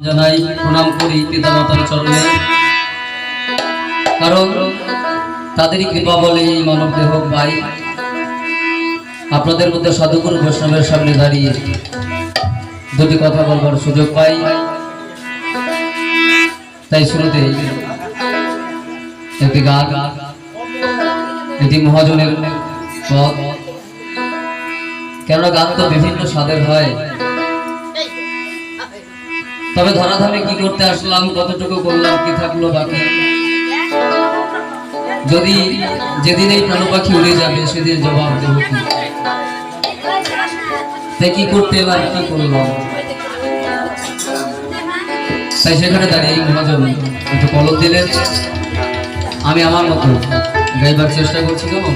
জানাই প্রণাম করি পিতা মাতার চরণে, কারণ তাদেরই কৃপা বলে এই মানব দেহ পাই। আপনাদের মধ্যে সাধুগুরু বৈষ্ণবের সামনে দাঁড়িয়ে দুটি কথা বলবার সুযোগ পাই, তাই শুরুতে একটি গান, এটি মহাজনের পথ। কেননা গান তো বিভিন্ন স্বাদের হয়, তবে ধরাধামে কি করতে আসলাম, কতটুকু করলাম, কি থাকলো বাকি, যদি যেদিন এই প্রাণ পাখি উড়ে যাবে সেদিন জবাব দেব কি, তাই কি করতে এলাম, কি করলাম। তাই সেখানে দাঁড়িয়ে এই মহাজন একটু কলম দিলেন, আমি আমার মতো গাইবার চেষ্টা করছি। কেমন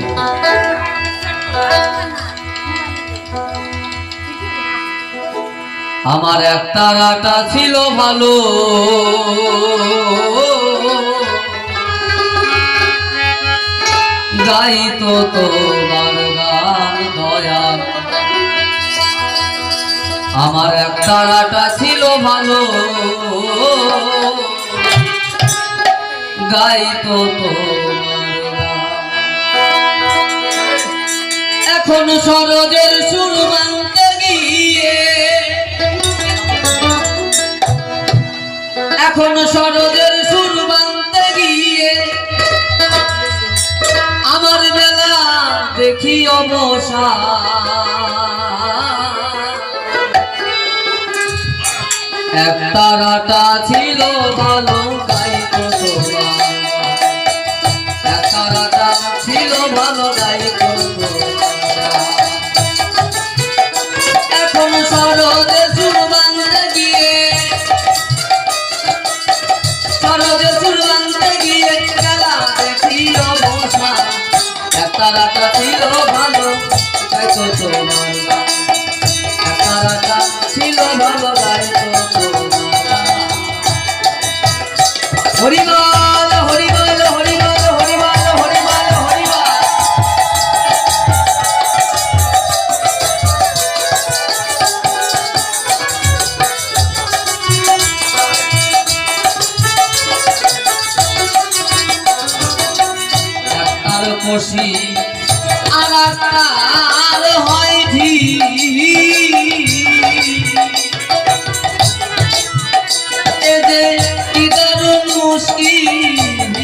আমার এক তারাটা ছিল ভালো, গাইতো তোমার গান দয়াল। আমার এক তারাটা ছিল ভালো, গাইতো তোমার গান। এখন সরোজের সুর মানতে গিয়ে, এখন সরোজের সুর বানতে গিয়ে আমার বেলা দেখি অবসান। এক তারাটা ছিল ভালো, গাইতো তোমার। এক তারাটা ছিল ভালো, গাইতো তোমার। এখন সরোজের সুর বানতে গিয়ে, সরোজের সুর বানতে গিয়ে বেলা দেখি অবসান। এক তারাটা ছিল ভালো, গাইতো তোমার। এক তারাটা ছিল ভালো, গাইতো তোমার। হরিবল হরিবল হরিবল হরিবল হরিবল হরিবল। একটার কষি আর একটার হয় ঢিল, এ যে কি দারুণ মুশকিল।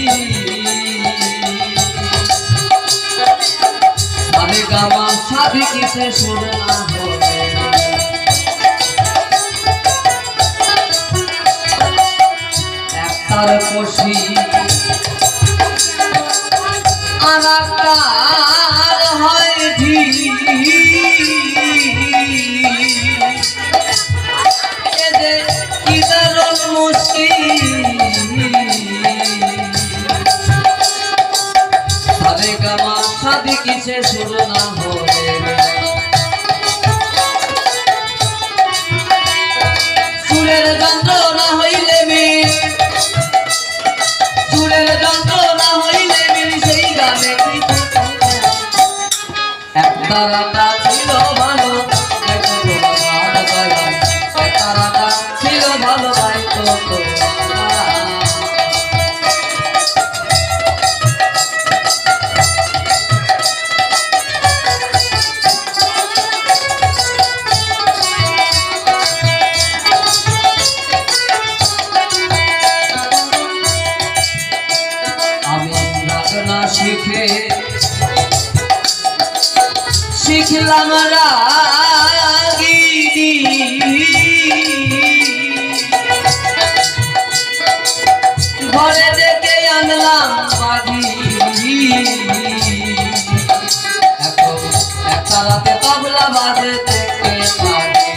সাধে গামা সাধে কিসে সুর না হবে, একটার কষি আর একটার হয় ঢিল, এ যে কি দারুণ মুশকিল। সাধে গামা সাধে কিসে সুর না হবে, সুরের যন্ত্রণা হইলে মিল, সুরের যন্ত্রণা হইলে মিল, সেই গানে কি এক তারাটা ছিল ভালো, গাইতো তোমার দয়াল। এক তারাটা ছিল ভালো, গাইতো তোমার। আমি রাগ না শিখে শিখলাম রাগিনী, ঘরে ডেকে আনলাম বাগিনী। এখন একটা রাতে তবলা বাজেতে কে থাকে,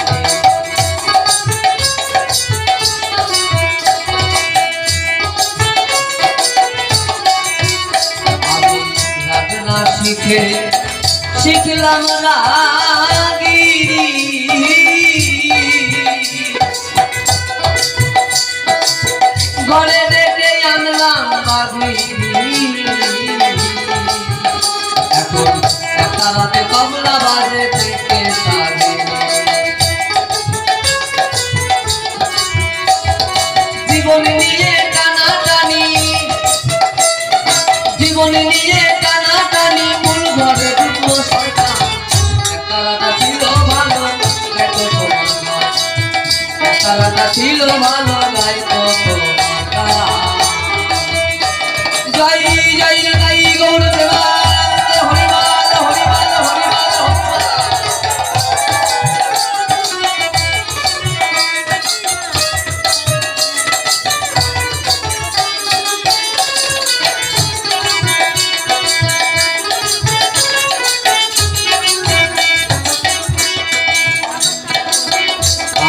আমি রাগ না শিখে শিখলাম রাগিনী, ঘরে ডেকে আনলাম বাগিনী। এখন একটা রাতে তবলা বাজে থেকে জীবন নিয়ে টানাটানি, জীবন নিয়ে টানাটানি, মূল ঘরে ঢুকলো শয়তান। একটা রাজা ছিল ভালো, গাইতো তোমার গান। একটা রাজা ছিল ভালো, গাইতো তোমার গান। জয় জয় জয় গৌরদেবা, হরিবাল হরিবাল হরিবাল হরিবাল।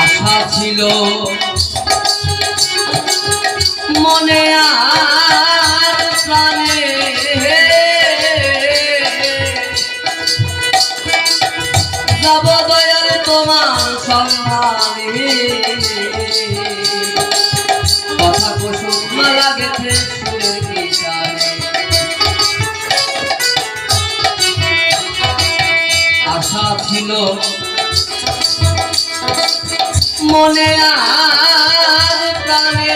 আশা ছিল মনে আর প্রাণে, যাব দয়াল তোমার সন্ধানে। কথা কুসুম মালা গেছে সুরের কি জানে। আশা ছিল মনে আর প্রাণে,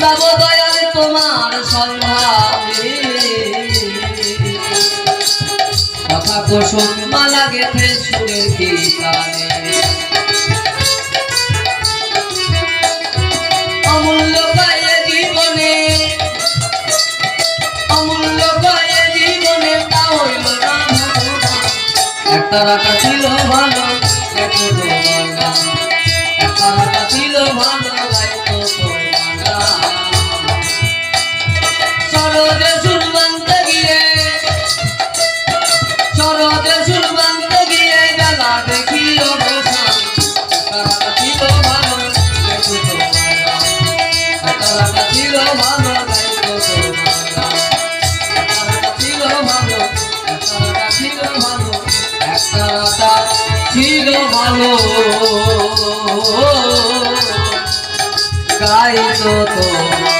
যাব দয়াল তোমার সন্ধানে। কথা কুসুম মালা গেছে সুরের কি গানে। অমূল্য গায়ে জীবনে, অমূল্য গায়ে জীবনে, তা হইল না ভগবান। একটা রাজা ছিল ভালো, গাইতো তোমার গান। একটা রাজা ছিল ভালো, গাইতো তোমার গান। সরোজে সুর বানতে গিয়ে, সরোজে সুর বানতে গিয়ে বেলা দেখি অবসান। একটা রাজা ছিল ভালো, গাইতো তোমার গান। একটা রাজা ছিল ভালো, গাইতো তোমার গান। একটা রাজা ছিল ভালো, একটা রাজা ছিল ভালো, একটা রাজা ছিল ভালো, গাইতো তোমার